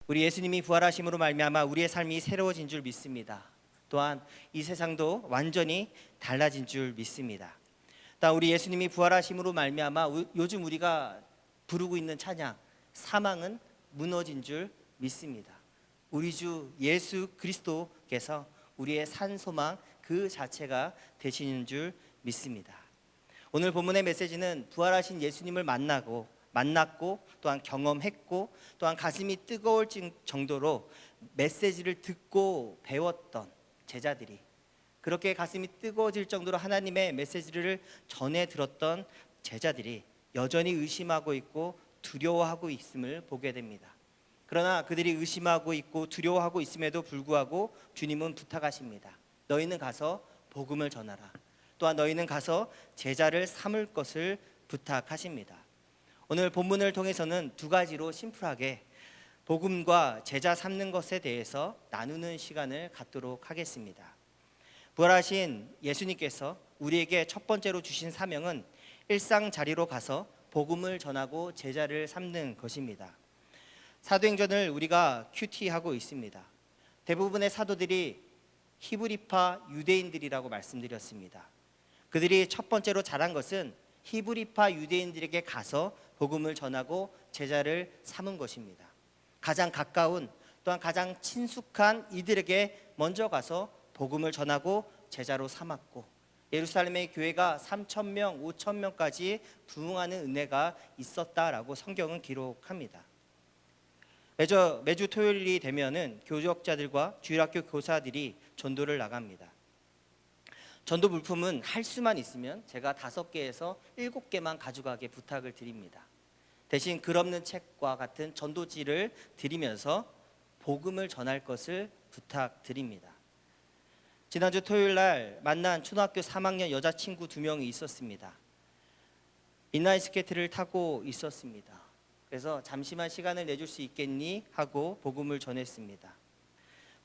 우리 예수님이 부활하심으로 말미암아 우리의 삶이 새로워진 줄 믿습니다. 또한 이 세상도 완전히 달라진 줄 믿습니다. 또한 우리 예수님이 부활하심으로 말미암아 요즘 우리가 부르고 있는 찬양, 사망은 무너진 줄 믿습니다. 우리 주 예수 그리스도께서 우리의 산 소망 그 자체가 되시는 줄 믿습니다. 오늘 본문의 메시지는 부활하신 예수님을 만났고 또한 경험했고 또한 가슴이 뜨거울 정도로 메시지를 듣고 배웠던 제자들이, 그렇게 가슴이 뜨거워질 정도로 하나님의 메시지를 전해 들었던 제자들이 여전히 의심하고 있고 두려워하고 있음을 보게 됩니다. 그러나 그들이 의심하고 있고 두려워하고 있음에도 불구하고 주님은 부탁하십니다. 너희는 가서 복음을 전하라. 또한 너희는 가서 제자를 삼을 것을 부탁하십니다. 오늘 본문을 통해서는 두 가지로 심플하게 복음과 제자 삼는 것에 대해서 나누는 시간을 갖도록 하겠습니다. 부활하신 예수님께서 우리에게 첫 번째로 주신 사명은 일상 자리로 가서 복음을 전하고 제자를 삼는 것입니다. 사도행전을 우리가 큐티하고 있습니다. 대부분의 사도들이 히브리파 유대인들이라고 말씀드렸습니다. 그들이 첫 번째로 잘한 것은 히브리파 유대인들에게 가서 복음을 전하고 제자를 삼은 것입니다. 가장 가까운 또한 가장 친숙한 이들에게 먼저 가서 복음을 전하고 제자로 삼았고, 예루살렘의 교회가 3,000명, 5,000명까지 부흥하는 은혜가 있었다라고 성경은 기록합니다. 매주 토요일이 되면은 교역자들과 주일학교 교사들이 전도를 나갑니다. 전도 물품은 할 수만 있으면 제가 5개에서 7개만 가져가게 부탁을 드립니다. 대신 글 없는 책과 같은 전도지를 드리면서 복음을 전할 것을 부탁드립니다. 지난주 토요일 날 만난 초등학교 3학년 여자친구 2명이 있었습니다. 인라인 스케이트를 타고 있었습니다. 그래서 잠시만 시간을 내줄 수 있겠니? 하고 복음을 전했습니다.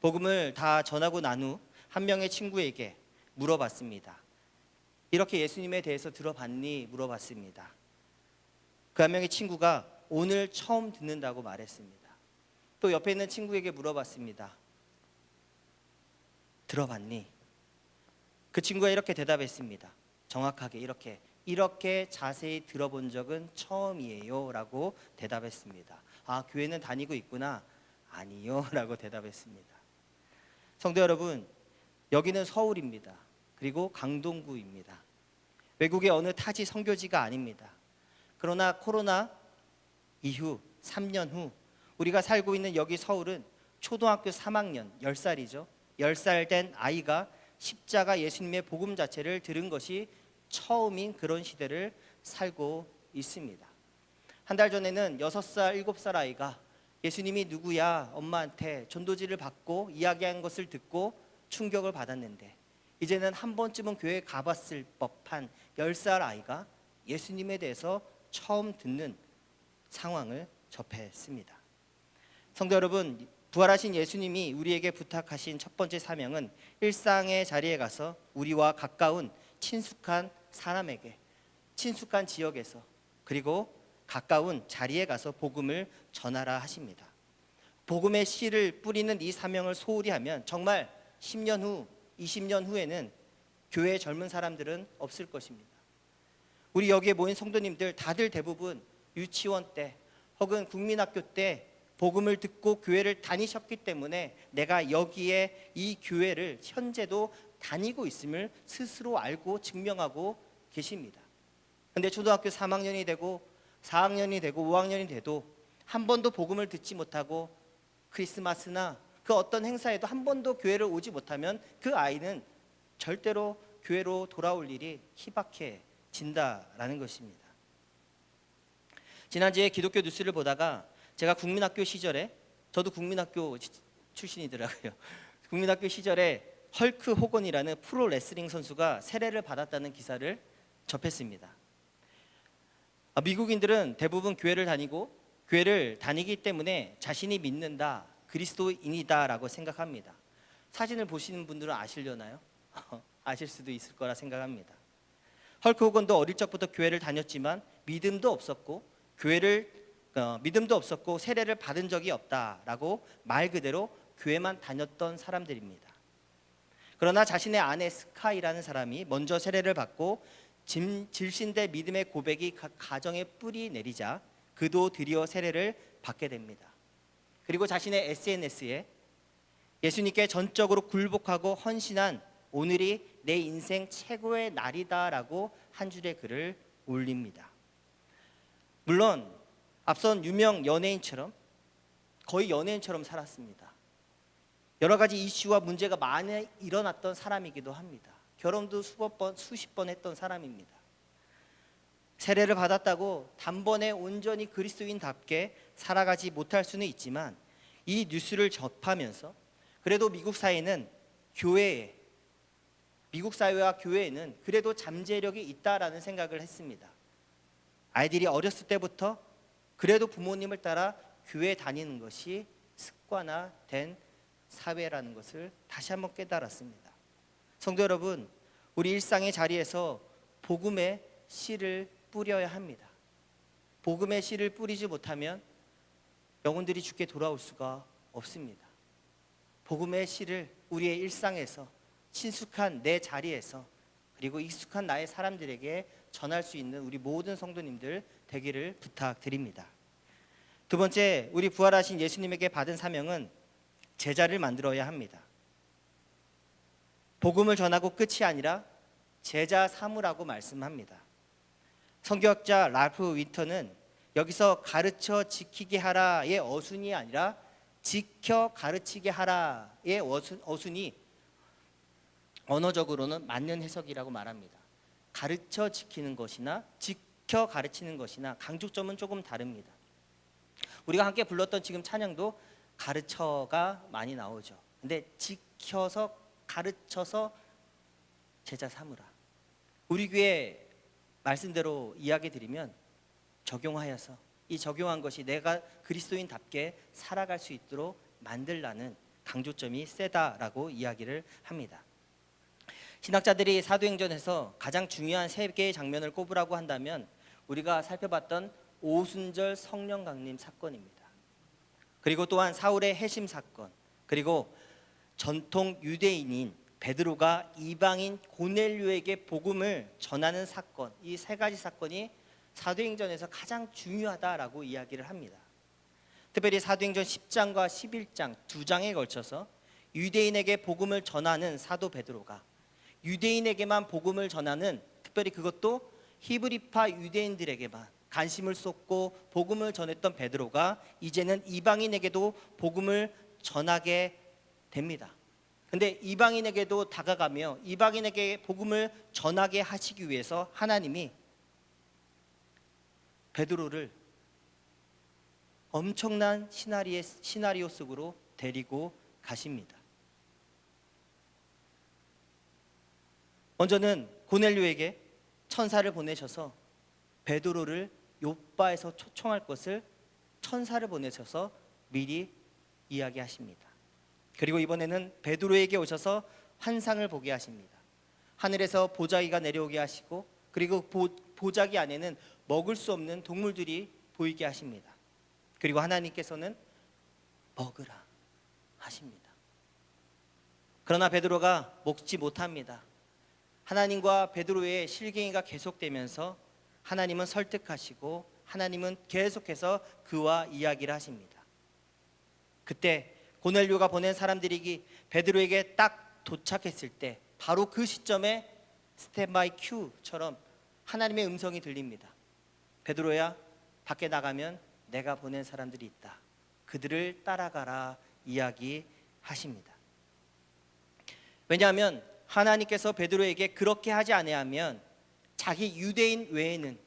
복음을 다 전하고 난 후 한 명의 친구에게 물어봤습니다. 이렇게 예수님에 대해서 들어봤니? 물어봤습니다. 그 한 명의 친구가 오늘 처음 듣는다고 말했습니다. 또 옆에 있는 친구에게 물어봤습니다. 들어봤니? 그 친구가 이렇게 대답했습니다. 정확하게 이렇게 자세히 들어본 적은 처음이에요 라고 대답했습니다. 아, 교회는 다니고 있구나. 아니요 라고 대답했습니다. 성도 여러분, 여기는 서울입니다. 그리고 강동구입니다. 외국의 어느 타지 선교지가 아닙니다. 그러나 코로나 이후 3년 후 우리가 살고 있는 여기 서울은 초등학교 3학년 10살이죠. 10살 된 아이가 십자가 예수님의 복음 자체를 들은 것이 처음인 그런 시대를 살고 있습니다. 한 달 전에는 6살, 7살 아이가 예수님이 누구야 엄마한테 전도지를 받고 이야기한 것을 듣고 충격을 받았는데, 이제는 한 번쯤은 교회에 가봤을 법한 10살 아이가 예수님에 대해서 처음 듣는 상황을 접했습니다. 성도 여러분, 부활하신 예수님이 우리에게 부탁하신 첫 번째 사명은 일상의 자리에 가서 우리와 가까운 친숙한 사람에게, 친숙한 지역에서, 그리고 가까운 자리에 가서 복음을 전하라 하십니다. 복음의 씨를 뿌리는 이 사명을 소홀히 하면 정말 10년 후, 20년 후에는 교회의 젊은 사람들은 없을 것입니다. 우리 여기에 모인 성도님들 다들 대부분 유치원 때 혹은 국민학교 때 복음을 듣고 교회를 다니셨기 때문에 내가 여기에 이 교회를 현재도 다니고 있음을 스스로 알고 증명하고 계십니다. 그런데 초등학교 3학년이 되고 4학년이 되고 5학년이 돼도 한 번도 복음을 듣지 못하고 크리스마스나 그 어떤 행사에도 한 번도 교회를 오지 못하면 그 아이는 절대로 교회로 돌아올 일이 희박해진다라는 것입니다. 지난주에 기독교 뉴스를 보다가 제가 국민학교 시절에, 저도 국민학교 출신이더라고요. 국민학교 시절에 헐크 호건이라는 프로 레슬링 선수가 세례를 받았다는 기사를 접했습니다. 미국인들은 대부분 교회를 다니기 때문에 자신이 믿는다, 그리스도인이다 라고 생각합니다. 사진을 보시는 분들은 아시려나요? 아실 수도 있을 거라 생각합니다. 헐크 호건도 어릴 적부터 교회를 다녔지만 믿음도 없었고 교회를 믿음도 없었고 세례를 받은 적이 없다라고 말 그대로 교회만 다녔던 사람들입니다. 그러나 자신의 아내 스카이라는 사람이 먼저 세례를 받고 질신대 믿음의 고백이 가정에 뿌리 내리자 그도 드디어 세례를 받게 됩니다. 그리고 자신의 SNS에 예수님께 전적으로 굴복하고 헌신한 오늘이 내 인생 최고의 날이다라고 한 줄의 글을 올립니다. 물론 앞선 유명 연예인처럼 거의 연예인처럼 살았습니다. 여러 가지 이슈와 문제가 많이 일어났던 사람이기도 합니다. 결혼도 수십 번 했던 사람입니다. 세례를 받았다고 단번에 온전히 그리스도인답게 살아가지 못할 수는 있지만 이 뉴스를 접하면서 그래도 미국 사회와 교회에는 그래도 잠재력이 있다라는 생각을 했습니다. 아이들이 어렸을 때부터 그래도 부모님을 따라 교회 다니는 것이 습관화된 사회라는 것을 다시 한번 깨달았습니다. 성도 여러분, 우리 일상의 자리에서 복음의 씨를 뿌려야 합니다. 복음의 씨를 뿌리지 못하면 영혼들이 주께 돌아올 수가 없습니다. 복음의 씨를 우리의 일상에서 친숙한 내 자리에서 그리고 익숙한 나의 사람들에게 전할 수 있는 우리 모든 성도님들 되기를 부탁드립니다. 두 번째, 우리 부활하신 예수님에게 받은 사명은 제자를 만들어야 합니다. 복음을 전하고 끝이 아니라 제자 삼으라고 말씀합니다. 성경학자 랄프 윈터는 여기서 가르쳐 지키게 하라의 어순이 아니라 지켜 가르치게 하라의 어순이 언어적으로는 맞는 해석이라고 말합니다. 가르쳐 지키는 것이나 지켜 가르치는 것이나 강조점은 조금 다릅니다. 우리가 함께 불렀던 지금 찬양도 가르쳐가 많이 나오죠. 근데 지켜서 가르쳐서 제자 삼으라. 우리 교회 말씀대로 이야기 드리면 적용하여서 이 적용한 것이 내가 그리스도인답게 살아갈 수 있도록 만들라는 강조점이 세다라고 이야기를 합니다. 신학자들이 사도행전에서 가장 중요한 세 개의 장면을 꼽으라고 한다면 우리가 살펴봤던 오순절 성령 강림 사건입니다. 그리고 또한 사울의 해심 사건, 그리고 전통 유대인인 베드로가 이방인 고넬료에게 복음을 전하는 사건, 이 세 가지 사건이 사도행전에서 가장 중요하다라고 이야기를 합니다. 특별히 사도행전 10장과 11장 두 장에 걸쳐서 유대인에게 복음을 전하는 사도 베드로가 유대인에게만 복음을 전하는, 특별히 그것도 히브리파 유대인들에게만 관심을 쏟고 복음을 전했던 베드로가 이제는 이방인에게도 복음을 전하게 됩니다. 근데 이방인에게도 다가가며 이방인에게 복음을 전하게 하시기 위해서 하나님이 베드로를 엄청난 시나리오 속으로 데리고 가십니다. 먼저는 고넬료에게 천사를 보내셔서 베드로를 욥바에서 초청할 것을 천사를 보내셔서 미리 이야기하십니다. 그리고 이번에는 베드로에게 오셔서 환상을 보게 하십니다. 하늘에서 보자기가 내려오게 하시고 그리고 보자기 안에는 먹을 수 없는 동물들이 보이게 하십니다. 그리고 하나님께서는 먹으라 하십니다. 그러나 베드로가 먹지 못합니다. 하나님과 베드로의 실갱이가 계속되면서 하나님은 설득하시고 하나님은 계속해서 그와 이야기를 하십니다. 그때 고넬료가 보낸 사람들이 베드로에게 딱 도착했을 때 바로 그 시점에 스탠바이 큐처럼 하나님의 음성이 들립니다. 베드로야, 밖에 나가면 내가 보낸 사람들이 있다. 그들을 따라가라 이야기하십니다. 왜냐하면 하나님께서 베드로에게 그렇게 하지 아니하면 자기 유대인 외에는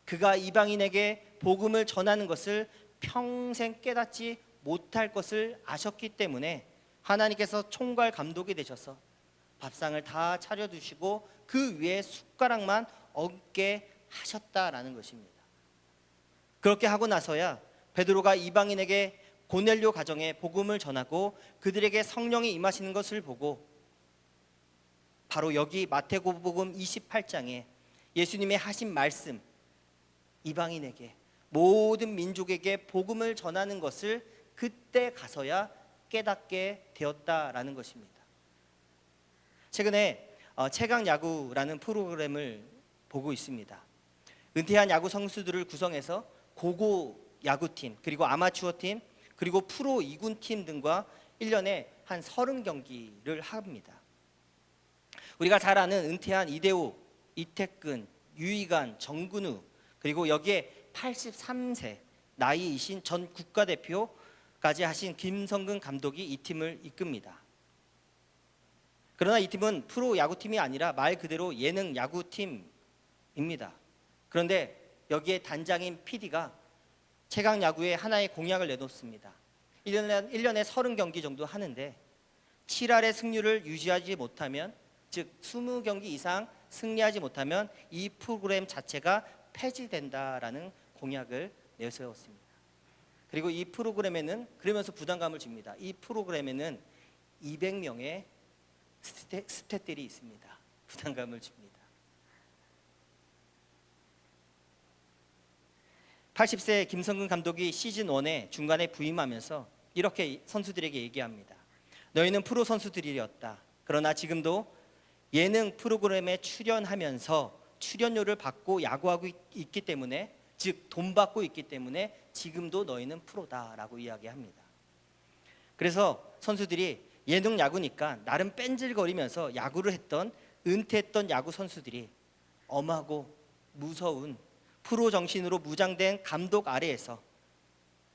그가 이방인에게 복음을 전하는 것을 평생 깨닫지 못할 것을 아셨기 때문에 하나님께서 총괄 감독이 되셔서 밥상을 다 차려두시고 그 위에 숟가락만 얹게 하셨다라는 것입니다. 그렇게 하고 나서야 베드로가 이방인에게 고넬료 가정에 복음을 전하고 그들에게 성령이 임하시는 것을 보고 바로 여기 마태복음 28장에 예수님의 하신 말씀, 이방인에게 모든 민족에게 복음을 전하는 것을 그때 가서야 깨닫게 되었다라는 것입니다. 최근에 최강 야구라는 프로그램을 보고 있습니다. 은퇴한 야구 선수들을 구성해서 고고 야구팀, 그리고 아마추어 팀, 그리고 프로 2군 팀 등과 1년에 한 30경기를 합니다. 우리가 잘 아는 은퇴한 이대호, 이태근, 유이간, 정근우, 그리고 여기에 83세 나이이신 전 국가대표까지 하신 김성근 감독이 이 팀을 이끕니다. 그러나 이 팀은 프로 야구팀이 아니라 말 그대로 예능 야구팀입니다. 그런데 여기에 단장인 PD가 최강 야구에 하나의 공약을 내놓습니다. 1년에 30경기 정도 하는데 7할의 승률을 유지하지 못하면, 즉 20경기 이상 승리하지 못하면 이 프로그램 자체가 폐지된다라는 공약을 내세웠습니다. 그리고 이 프로그램에는, 그러면서 부담감을 줍니다. 이 프로그램에는 200명의 스태프들이 있습니다. 부담감을 줍니다. 80세 김성근 감독이 시즌 1에 중간에 부임하면서 이렇게 선수들에게 얘기합니다. 너희는 프로 선수들이었다. 그러나 지금도 예능 프로그램에 출연하면서 출연료를 받고 야구하고 있기 때문에, 즉 돈 받고 있기 때문에 지금도 너희는 프로다라고 이야기합니다. 그래서 선수들이 예능 야구니까 나름 뺀질거리면서 야구를 했던, 은퇴했던 야구 선수들이 엄하고 무서운 프로 정신으로 무장된 감독 아래에서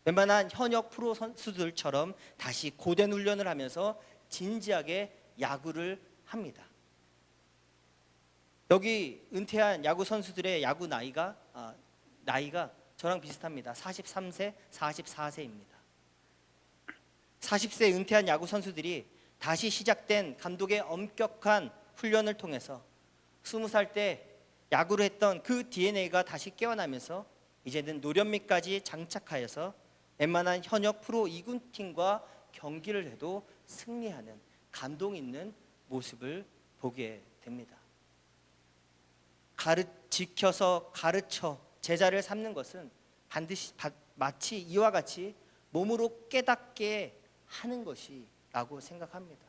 웬만한 현역 프로 선수들처럼 다시 고된 훈련을 하면서 진지하게 야구를 합니다. 여기 은퇴한 야구 선수들의 야구 나이가 저랑 비슷합니다. 43세, 44세입니다. 40세 은퇴한 야구 선수들이 다시 시작된 감독의 엄격한 훈련을 통해서 20살 때 야구를 했던 그 DNA가 다시 깨어나면서 이제는 노련미까지 장착하여서 웬만한 현역 프로 2군 팀과 경기를 해도 승리하는 감동 있는 모습을 보게 됩니다. 지켜서 가르쳐 제자를 삼는 것은 반드시 마치 이와 같이 몸으로 깨닫게 하는 것이라고 생각합니다.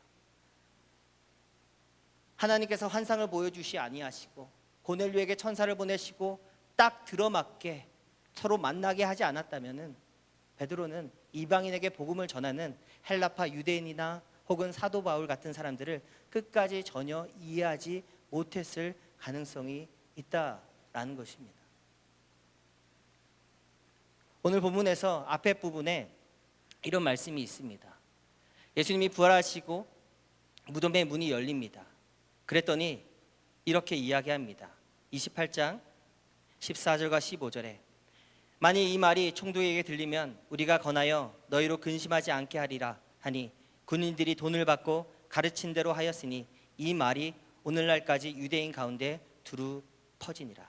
하나님께서 환상을 보여주시 아니하시고 고넬료에게 천사를 보내시고 딱 들어맞게 서로 만나게 하지 않았다면은 베드로는 이방인에게 복음을 전하는 헬라파 유대인이나 혹은 사도 바울 같은 사람들을 끝까지 전혀 이해하지 못했을 가능성이 있다라는 것입니다. 오늘 본문에서 앞에 부분에 이런 말씀이 있습니다. 예수님이 부활하시고 무덤의 문이 열립니다. 그랬더니 이렇게 이야기합니다. 28장 14절과 15절에 만일 이 말이 총독에게 들리면 우리가 권하여 너희로 근심하지 않게 하리라 하니 군인들이 돈을 받고 가르친 대로 하였으니 이 말이 오늘날까지 유대인 가운데 두루 퍼지니라.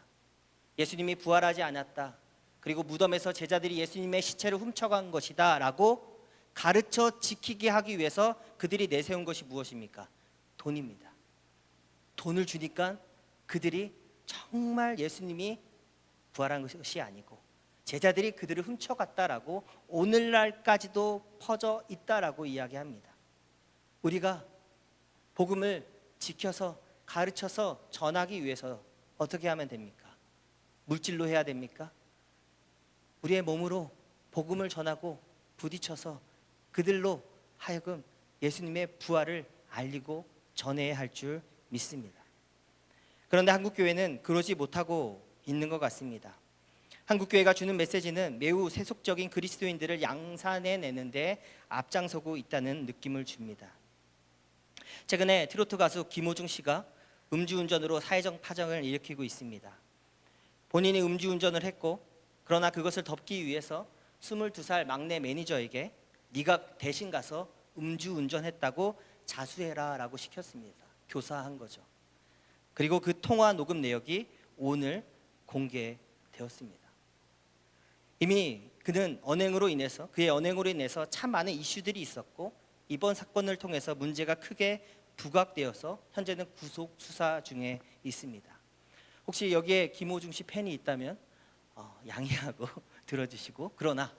예수님이 부활하지 않았다, 그리고 무덤에서 제자들이 예수님의 시체를 훔쳐간 것이다 라고 가르쳐 지키게 하기 위해서 그들이 내세운 것이 무엇입니까? 돈입니다. 돈을 주니까 그들이 정말 예수님이 부활한 것이 아니고 제자들이 그들을 훔쳐갔다라고 오늘날까지도 퍼져 있다라고 이야기합니다. 우리가 복음을 지켜서 가르쳐서 전하기 위해서 어떻게 하면 됩니까? 물질로 해야 됩니까? 우리의 몸으로 복음을 전하고 부딪혀서 그들로 하여금 예수님의 부활을 알리고 전해야 할 줄 믿습니다. 그런데 한국교회는 그러지 못하고 있는 것 같습니다. 한국교회가 주는 메시지는 매우 세속적인 그리스도인들을 양산해내는데 앞장서고 있다는 느낌을 줍니다. 최근에 트로트 가수 김호중 씨가 음주운전으로 사회적 파장을 일으키고 있습니다. 본인이 음주운전을 했고, 그러나 그것을 덮기 위해서 22살 막내 매니저에게 네가 대신 가서 음주운전했다고 자수해라 라고 시켰습니다. 교사한 거죠. 그리고 그 통화 녹음 내역이 오늘 공개되었습니다. 이미 그는 그의 언행으로 인해서 참 많은 이슈들이 있었고, 이번 사건을 통해서 문제가 크게 부각되어서 현재는 구속 수사 중에 있습니다. 혹시 여기에 김호중 씨 팬이 있다면 양해하고 들어주시고, 그러나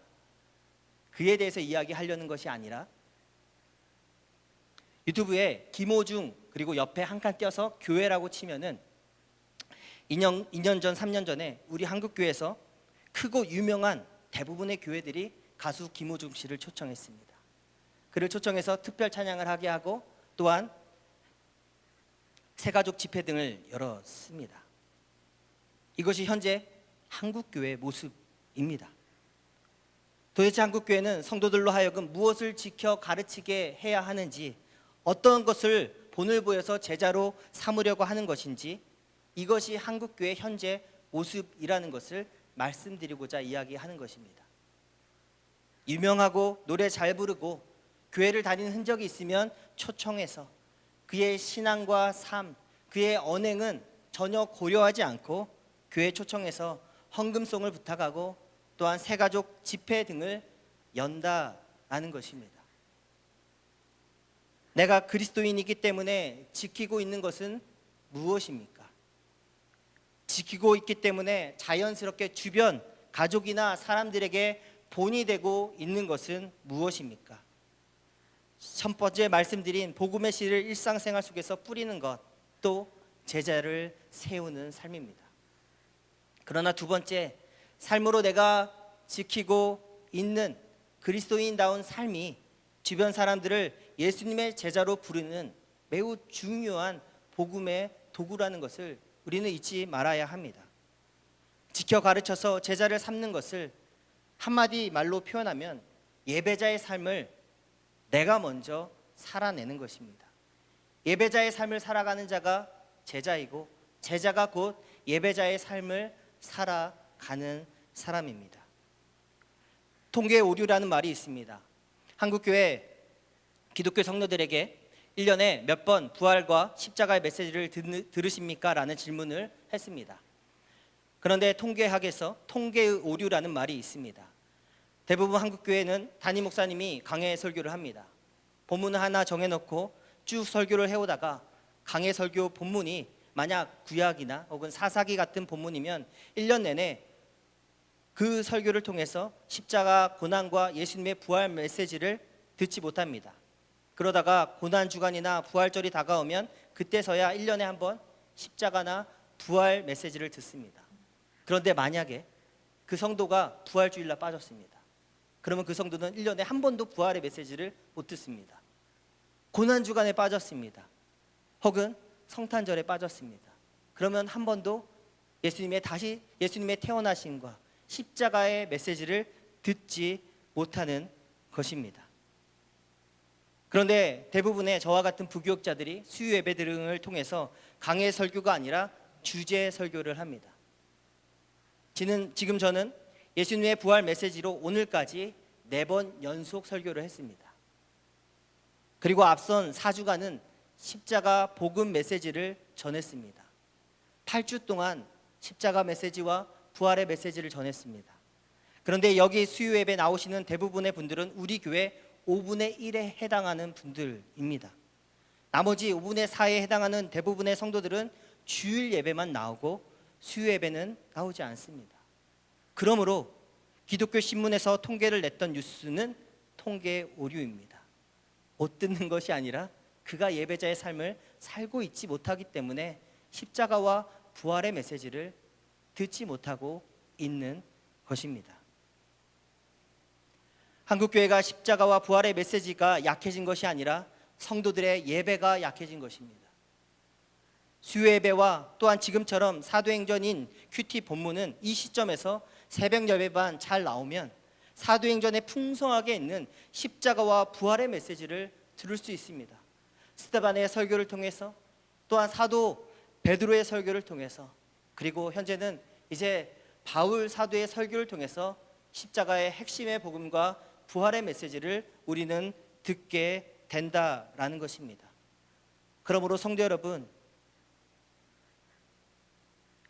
그에 대해서 이야기하려는 것이 아니라 유튜브에 김호중 그리고 옆에 한 칸 띄어서 교회라고 치면은 2년 전, 3년 전에 우리 한국교회에서 크고 유명한 대부분의 교회들이 가수 김호중 씨를 초청했습니다. 그를 초청해서 특별 찬양을 하게 하고 또한 새가족 집회 등을 열었습니다. 이것이 현재 한국교회의 모습입니다. 도대체 한국교회는 성도들로 하여금 무엇을 지켜 가르치게 해야 하는지, 어떤 것을 본을 보여서 제자로 삼으려고 하는 것인지, 이것이 한국교회 현재 모습이라는 것을 말씀드리고자 이야기하는 것입니다. 유명하고 노래 잘 부르고 교회를 다니는 흔적이 있으면 초청해서 그의 신앙과 삶, 그의 언행은 전혀 고려하지 않고 교회 초청해서 헌금송을 부탁하고 또한 새가족 집회 등을 연다라는 것입니다. 내가 그리스도인이기 때문에 지키고 있는 것은 무엇입니까? 지키고 있기 때문에 자연스럽게 주변 가족이나 사람들에게 본이 되고 있는 것은 무엇입니까? 첫 번째 말씀드린 복음의 씨를 일상생활 속에서 뿌리는 것, 또 제자를 세우는 삶입니다. 그러나 두 번째, 삶으로 내가 지키고 있는 그리스도인다운 삶이 주변 사람들을 예수님의 제자로 부르는 매우 중요한 복음의 도구라는 것을 우리는 잊지 말아야 합니다. 지켜 가르쳐서 제자를 삼는 것을 한마디 말로 표현하면 예배자의 삶을 내가 먼저 살아내는 것입니다. 예배자의 삶을 살아가는 자가 제자이고, 제자가 곧 예배자의 삶을 살아가는 사람입니다. 통계 오류라는 말이 있습니다. 한국교회 기독교 성도들에게 1년에 몇 번 부활과 십자가의 메시지를 들으십니까? 라는 질문을 했습니다. 그런데 통계학에서 통계의 오류라는 말이 있습니다. 대부분 한국교회는 담임 목사님이 강해 설교를 합니다. 본문을 하나 정해놓고 쭉 설교를 해오다가 강해 설교 본문이 만약 구약이나 혹은 사사기 같은 본문이면 1년 내내 그 설교를 통해서 십자가 고난과 예수님의 부활 메시지를 듣지 못합니다. 그러다가 고난주간이나 부활절이 다가오면 그때서야 1년에 한 번 십자가나 부활 메시지를 듣습니다. 그런데 만약에 그 성도가 부활주일날 빠졌습니다. 그러면 그 성도는 1년에 한 번도 부활의 메시지를 못 듣습니다. 고난주간에 빠졌습니다. 혹은 성탄절에 빠졌습니다. 그러면 한 번도 예수님의 태어나심과 십자가의 메시지를 듣지 못하는 것입니다. 그런데 대부분의 저와 같은 부교육자들이 수요 예배 등을 통해서 강해 설교가 아니라 주제 설교를 합니다. 지금 저는 예수님의 부활 메시지로 오늘까지 4번 연속 설교를 했습니다. 그리고 앞선 4주간은 십자가 복음 메시지를 전했습니다. 8주 동안 십자가 메시지와 부활의 메시지를 전했습니다. 그런데 여기 수요 예배 나오시는 대부분의 분들은 우리 교회 5분의 1에 해당하는 분들입니다. 나머지 5분의 4에 해당하는 대부분의 성도들은 주일 예배만 나오고 수요 예배는 나오지 않습니다. 그러므로 기독교 신문에서 통계를 냈던 뉴스는 통계 오류입니다. 못 듣는 것이 아니라 그가 예배자의 삶을 살고 있지 못하기 때문에 십자가와 부활의 메시지를 듣지 못하고 있는 것입니다. 한국교회가 십자가와 부활의 메시지가 약해진 것이 아니라 성도들의 예배가 약해진 것입니다. 수요 예배와 또한 지금처럼 사도행전인 큐티 본문은 이 시점에서 새벽 예배만 잘 나오면 사도행전에 풍성하게 있는 십자가와 부활의 메시지를 들을 수 있습니다. 스데반의 설교를 통해서 또한 사도 베드로의 설교를 통해서 그리고 현재는 이제 바울 사도의 설교를 통해서 십자가의 핵심의 복음과 부활의 메시지를 우리는 듣게 된다라는 것입니다. 그러므로 성도 여러분,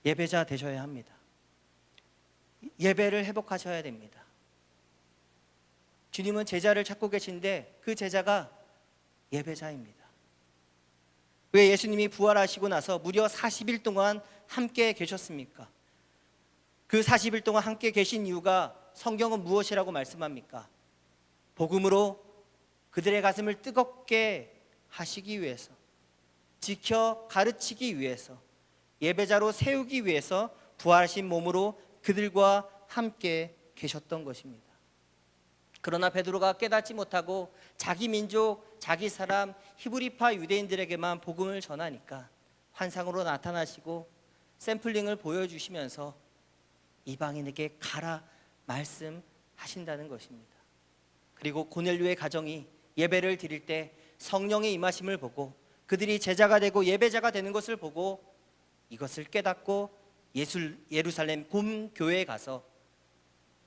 예배자 되셔야 합니다. 예배를 회복하셔야 됩니다. 주님은 제자를 찾고 계신데 그 제자가 예배자입니다. 왜 예수님이 부활하시고 나서 무려 40일 동안 함께 계셨습니까? 그 40일 동안 함께 계신 이유가 성경은 무엇이라고 말씀합니까? 복음으로 그들의 가슴을 뜨겁게 하시기 위해서, 지켜 가르치기 위해서, 예배자로 세우기 위해서 부활하신 몸으로 그들과 함께 계셨던 것입니다. 그러나 베드로가 깨닫지 못하고 자기 민족, 자기 사람 히브리파 유대인들에게만 복음을 전하니까 환상으로 나타나시고 샘플링을 보여주시면서 이방인에게 가라 말씀하신다는 것입니다. 그리고 고넬료의 가정이 예배를 드릴 때 성령의 임하심을 보고 그들이 제자가 되고 예배자가 되는 것을 보고 이것을 깨닫고 예루살렘 곰교회에 가서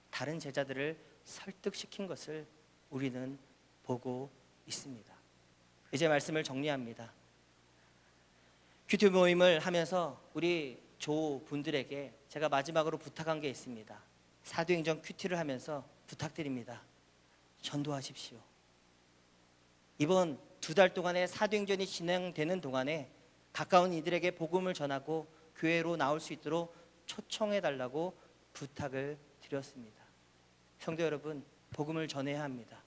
다른 제자들을 설득시킨 것을 우리는 보고 있습니다. 이제 말씀을 정리합니다. 큐티 모임을 하면서 우리 조 분들에게 제가 마지막으로 부탁한 게 있습니다. 사도행전 큐티를 하면서 부탁드립니다. 전도하십시오. 이번 2달 동안의 사도행전이 진행되는 동안에 가까운 이들에게 복음을 전하고 교회로 나올 수 있도록 초청해 달라고 부탁을 드렸습니다. 성도 여러분, 복음을 전해야 합니다.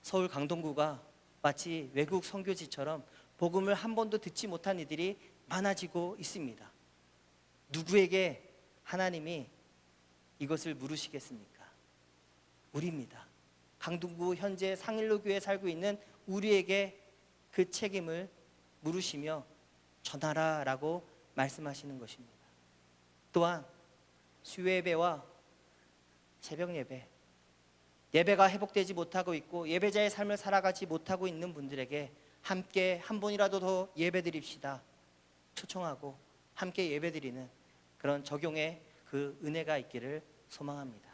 서울 강동구가 마치 외국 선교지처럼 복음을 한 번도 듣지 못한 이들이 많아지고 있습니다. 누구에게 하나님이 이것을 물으시겠습니까? 우리입니다. 강동구 현재 상일로교회에 살고 있는 우리에게 그 책임을 물으시며 전하라라고 말씀하시는 것입니다. 또한 수요예배와 새벽 예배가 회복되지 못하고 있고 예배자의 삶을 살아가지 못하고 있는 분들에게 함께 한 번이라도 더 예배드립시다 초청하고 함께 예배드리는 그런 적용의 그 은혜가 있기를 소망합니다.